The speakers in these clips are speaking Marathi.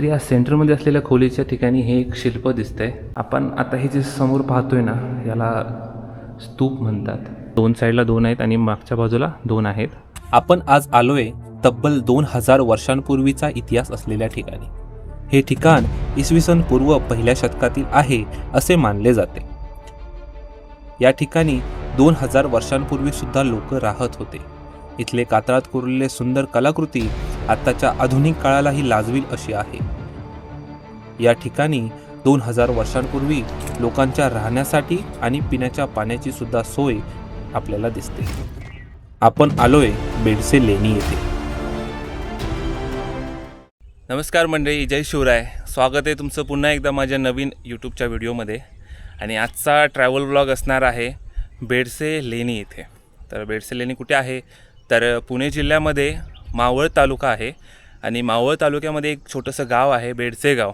तर या सेंटरमध्ये असलेल्या खोलीच्या ठिकाणी हे एक शिल्प दिसतंय. आपण आता हे जे समोर पाहतोय ना, याला स्तूप म्हणतात. दोन साईडला दोन आहेत आणि मागच्या बाजूला दोन आहेत. आपण आज आलोय तब्बल 2000 वर्षांपूर्वीचा इतिहास असलेल्या ठिकाणी. हे ठिकाण इसवी सन पूर्व पहिल्या शतकातील आहे असे मानले जाते. या ठिकाणी 2000 वर्षांपूर्वी सुद्धा लोक राहत होते. इथले कातळात कोरलेले सुंदर कलाकृती आताच्या आधुनिक काळालाही लाजवील अशी आहे. या ठिकाणी 2000 वर्षांपूर्वी लोकांच्या राहण्यासाठी आणि पिण्याच्या पाण्याची सुद्धा सोय आपल्याला दिसते. आपण आलोय बेडसे लेणी येथे. नमस्कार मंडळी, जय शिवराय. स्वागत आहे तुमचं पुन्हा एकदा माझ्या नवीन यूट्यूबच्या व्हिडिओमध्ये. आणि आजचा ट्रॅव्हल व्लॉग असणार आहे बेडसे लेणी येथे. तर बेडसे लेणी कुठे आहे तर पुणे जिल्ह्यामध्ये मावळ तालुका आहे आणि मावळ तालुक्यामध्ये एक छोटंसं गाव आहे बेडसे गाव.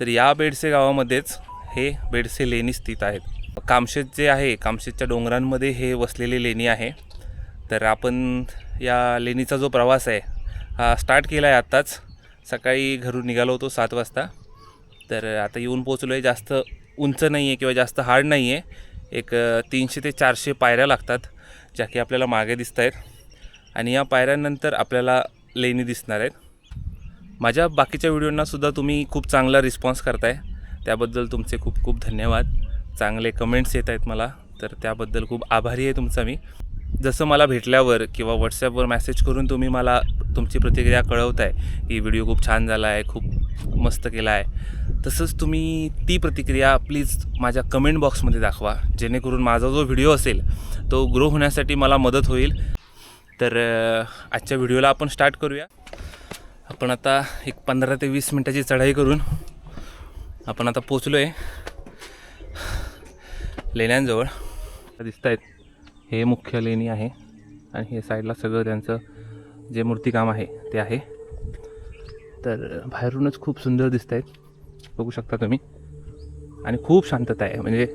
तर या बेडसे गावामध्येच हे बेडसे लेणी स्थित आहेत. कामशेत जे आहे, कामशेतच्या डोंगरांमध्ये हे वसलेली लेणी आहे. तर आपण या लेणीचा जो प्रवास आहे हा स्टार्ट केला आहे आत्ताच. सकाळी घरून निघालो होतो 7 वाजता. तर आता येऊन पोचलो आहे. जास्त उंच नाही आहे किंवा जास्त हार्ड नाही आहे. एक 300 ते 400 पायऱ्या लागतात, ज्या की आपल्याला मागे दिसत आहेत. आणि या पायऱ्यांनंतर आपल्याला लेणी दिसणार आहेत. माझ्या बाकीच्या व्हिडिओंनासुद्धा तुम्ही खूप चांगला रिस्पॉन्स करताय, त्याबद्दल तुमचे खूप खूप धन्यवाद. चांगले कमेंट्स येत आहेत मला, तर त्याबद्दल खूप आभारी आहे तुमचा मी. जसं मला भेटल्यावर किंवा व्हॉट्सॲपवर मेसेज करून तुम्ही मला तुमची प्रतिक्रिया कळवताय की व्हिडिओ खूप छान झाला आहे, खूप मस्त केला आहे, तसंच तुम्ही ती प्रतिक्रिया प्लीज माझ्या कमेंट बॉक्समध्ये दाखवा, जेणेकरून माझा जो व्हिडिओ असेल तो ग्रो होण्यासाठी मला मदत होईल. तर आजच्या व्हिडिओला आपण स्टार्ट करूया. आपण आता एक 15 ते 20 मिनटाची चढाई करून आपण आता पोचलो आहे लेण्यांजवळ. दिसत आहेत हे मुख्य लेणी आहे आणि हे साईडला सगळं त्यांचं जे मूर्तिकाम आहे ते आहे. तर बाहेरूनच खूप सुंदर दिसत आहेत, बघू शकता तुम्ही. आणि खूप शांतता आहे, म्हणजे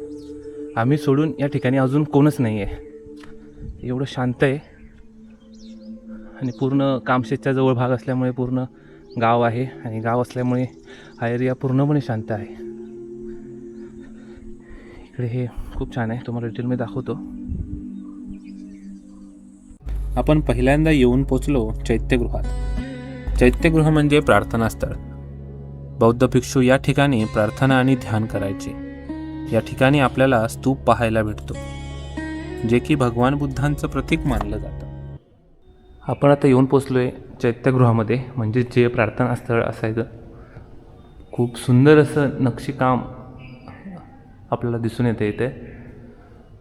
आम्ही सोडून या ठिकाणी अजून कोणच नाही आहे, एवढं शांत आहे. आणि पूर्ण कामशेतच्या जवळ भाग असल्यामुळे पूर्ण गाव आहे आणि गाव असल्यामुळे हा एरिया पूर्णपणे शांत आहे. इकडे हे खूप छान आहे, तुम्हाला डिटेलमध्ये दाखवतो. आपण पहिल्यांदा येऊन पोचलो चैत्यगृहात. चैत्यगृह म्हणजे प्रार्थनास्थळ. बौद्ध भिक्षू या ठिकाणी प्रार्थना आणि ध्यान करायचे. या ठिकाणी आपल्याला स्तूप पाहायला भेटतो, जे की भगवान बुद्धांचं प्रतीक मानलं जातं. आपण आता येऊन पोचलो आहे चैत्यगृहामध्ये, म्हणजे जे प्रार्थनास्थळ असायचं. खूप सुंदर असं नक्षीकाम आपल्याला दिसून येते इथे.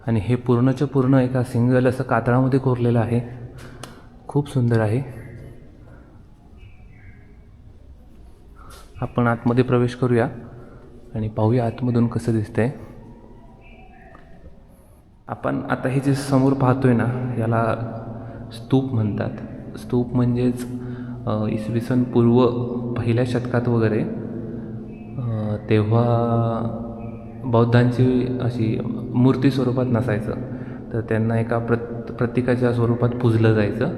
आणि हे पूर्णच्या पूर्ण एका सिंगल असं कातळामध्ये कोरलेलं आहे. खूप सुंदर आहे. आपण आतमध्ये प्रवेश करूया आणि पाहूया आतमधून कसं दिसतंय. आपण आता हे जे समोर पाहतोय ना, याला स्तूप म्हणतात. स्तूप म्हणजेच इसवी सन पूर्व पहिल्या शतकात वगैरे तेव्हा बौद्धांची अशी मूर्ती स्वरूपात नसायचं, तर त्यांना एका प्रतीकाच्या स्वरूपात पूजलं जायचं.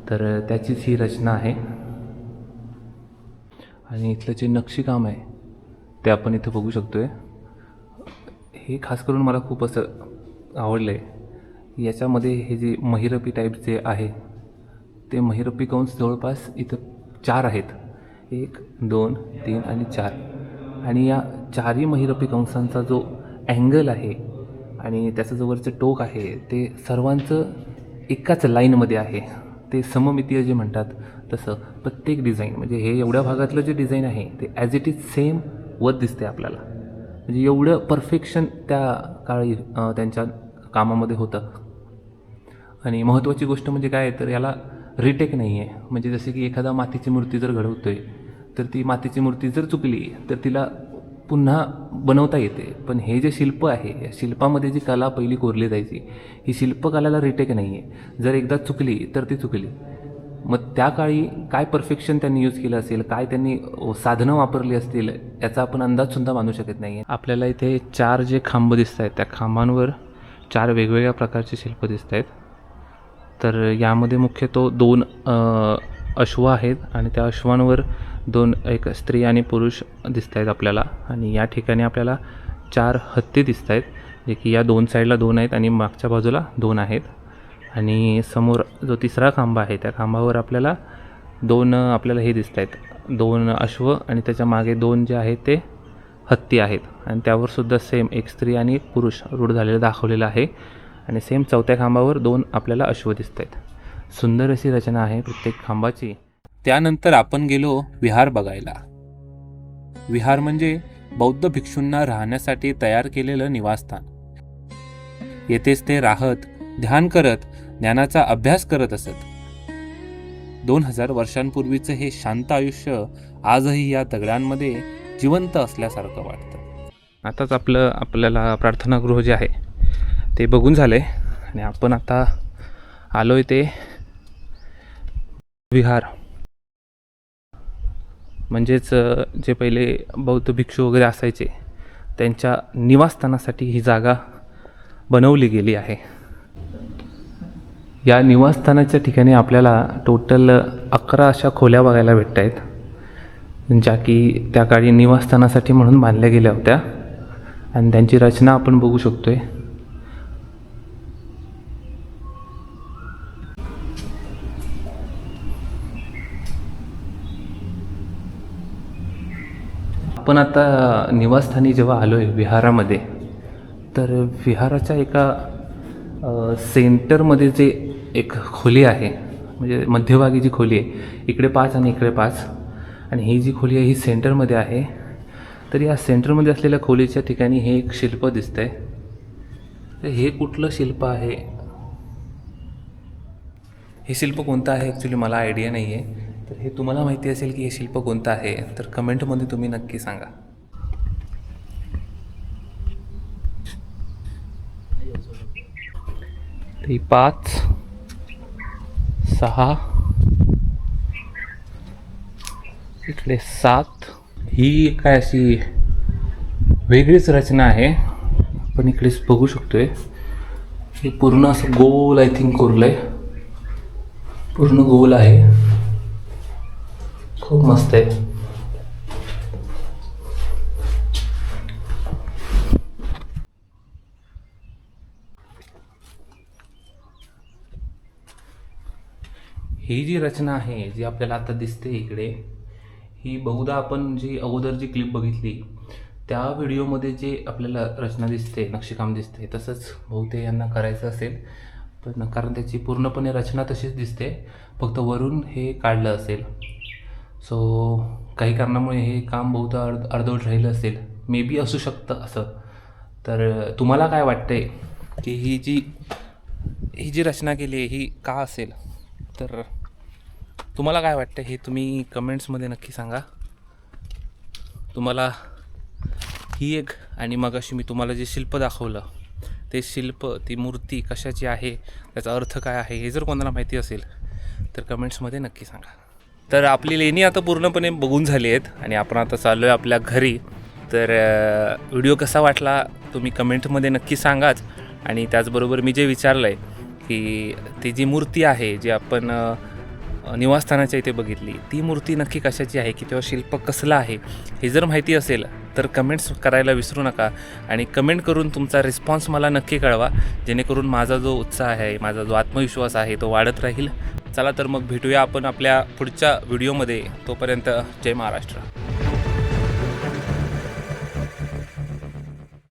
तर त्याचीच ही रचना आहे. आणि इथलं जे नक्षीकाम आहे ते आपण इथं बघू शकतो आहे. हे खास करून मला खूप असं आवडलं आहे. याच्यामध्ये हे जे महिरपी टाईप जे आहे ते महिरपी कंस जवळपास इथं 4 आहेत. 1, 2, 3 आणि 4. आणि या 4ही महिरपी कंसांचा जो अँगल आहे आणि त्याचं जो वरचं टोक आहे ते सर्वांचं एकाच लाईनमध्ये आहे. ते सममितीय जे म्हणतात तसं प्रत्येक डिझाईन, म्हणजे हे एवढ्या भागातलं जे डिझाईन आहे ते ॲज इट इज सेम वर दिसते आपल्याला. म्हणजे एवढं परफेक्शन त्या काळी त्यांच्या कामामध्ये होतं. आणि महत्त्वाची गोष्ट म्हणजे काय तर याला रिटेक नाही आहे. म्हणजे जसे की एखादा मातीची मूर्ती जर घडवतो आहे तर ती मातीची मूर्ती जर चुकली तर तिला पुन्हा बनवता येते. पण हे जे शिल्प आहे, या शिल्पामध्ये जी कला पहिली कोरली जायची, ही शिल्पकलाला रिटेक नाही आहे. जर एकदा चुकली तर ती चुकली. मग त्या काळी काय परफेक्शन त्यांनी यूज केलं असेल, काय त्यांनी साधनं वापरली असतील, याचा आपण अंदाजसुद्धा मानू शकत नाही आहे. आपल्याला इथे 4 जे खांब दिसत आहेत त्या खांबांवर 4 वेगवेगळ्या प्रकारचे शिल्प दिसत आहेत. तर यामध्ये मुख्यतः 2 अश्व आहेत आणि त्या अश्वांवर एक स्त्री आणि पुरुष दिसत आहेत आपल्याला. आणि या ठिकाणी आपल्याला 4 हत्ती दिसत आहेत, जे की या 2 साईडला 2 आहेत आणि मागच्या बाजूला 2 आहेत. आणि समोर जो तिसरा खांबा आहे त्या खांबावर आपल्याला 2 आपल्याला हे दिसत आहेत, 2 अश्व आणि त्याच्या मागे 2 जे आहेत ते हत्ती आहेत. आणि त्यावर सुद्धा सेम एक स्त्री आणि एक पुरुष रूढ झालेलं दाखवलेलं आहे. आणि सेम चौथ्या खांबावर 2 आपल्याला अश्व दिसत आहेत. सुंदर अशी रचना आहे प्रत्येक खांबाची. त्यानंतर आपण गेलो विहार बघायला. विहार म्हणजे बौद्ध भिक्षूंना राहण्यासाठी तयार केलेलं निवासस्थान. येथेच ते राहत, ध्यान करत, ज्ञानाचा अभ्यास करत असत. 2000 वर्षांपूर्वीचं हे शांत आयुष्य आजही या दगडांमध्ये जिवंत असल्यासारखं वाटतं. आताच आपल्याला प्रार्थनागृह जे आहे ते बघून झाले आणि आपण आता आलोय ते विहार, म्हणजेच जे पहिले बौद्ध भिक्षू वगैरे असायचे त्यांच्या निवासस्थानासाठी ही जागा बनवली गेली आहे. या निवासस्थानाच्या ठिकाणी आपल्याला टोटल 11 अशा खोल्या बघायला भेटत आहेत, ज्या की त्या काळी निवासस्थानासाठी म्हणून बांधल्या गेल्या होत्या. आणि त्यांची रचना आपण बघू शकतोय. आपण आता निवासस्थानी जेव्हा आलो आहे विहारामध्ये, तर विहाराच्या एका सेंटरमध्ये जे एक खोली आहे, म्हणजे मध्यभागी जी खोली आहे, इकडे 5 आणि इकडे 5, आणि ही जी खोली आहे ही सेंटरमध्ये आहे. तर या सेंटरमध्ये असलेल्या खोलीच्या ठिकाणी हे एक शिल्प दिसतंय. तर हे कुठलं शिल्प आहे, हे शिल्प कोणतं आहे ॲक्च्युली मला आयडिया नाही आहे. तर हे तुम्हाला माहिती असेल की हे शिल्प कोणतं आहे तर कमेंटमध्ये तुम्ही नक्की सांगा. ते 5, 6, इकडे 7, ही काय अशी वेगळीच रचना आहे. आपण इकडेच बघू शकतोय. हे पूर्ण असं गोल आय थिंक कोरलंय, पूर्ण गोल आहे, खूप मस्त आहे. ही जी रचना आहे जी आपल्याला आता दिसते इकडे, ही बहुधा आपण जी अगोदर जी क्लिप बघितली त्या व्हिडिओमध्ये जे आपल्याला रचना दिसते, नक्षीकाम दिसते, तसंच बहुतेक यांना करायचं असेल. पण कारण त्याची पूर्णपणे रचना तशीच दिसते, फक्त वरून हे काढलं असेल. सो काही कारणामुळे हे काम बहुधा अर्धवट राहिलं असेल, मे बी असू शकतं असं. तर तुम्हाला काय वाटतंय की ही जी रचना केली आहे ही का असेल, तर तुम्हाला काय वाटतं हे तुम्ही कमेंट्समध्ये नक्की सांगा. तुम्हाला ही एक, आणि मगाशी मी तुम्हाला जे शिल्प दाखवलं ते शिल्प, ती मूर्ती कशाची आहे, त्याचा अर्थ काय आहे, हे जर कोणाला माहिती असेल तर कमेंट्समध्ये नक्की सांगा. तर आपली लेणी आता पूर्णपणे बघून झाली आहेत आणि आपण आता चाललो आहे आपल्या घरी. तर व्हिडिओ कसा वाटला तुम्ही कमेंटमध्ये नक्की सांगाच. आणि त्याचबरोबर मी जे विचारलं आहे की ती जी मूर्ती आहे जी आपण निवासस्थानाच्या इथे बघितली, ती मूर्ती नक्की कशाची आहे की तेव्हा शिल्प कसलं आहे, हे जर माहिती असेल तर कमेंट्स करायला विसरू नका. आणि कमेंट करून तुमचा रिस्पॉन्स मला नक्की कळवा, जेणेकरून माझा जो उत्साह आहे, माझा जो आत्मविश्वास आहे तो वाढत राहील. चला तर मग भेटूया आपण आपल्या पुढच्या व्हिडिओमध्ये. तोपर्यंत जय महाराष्ट्र.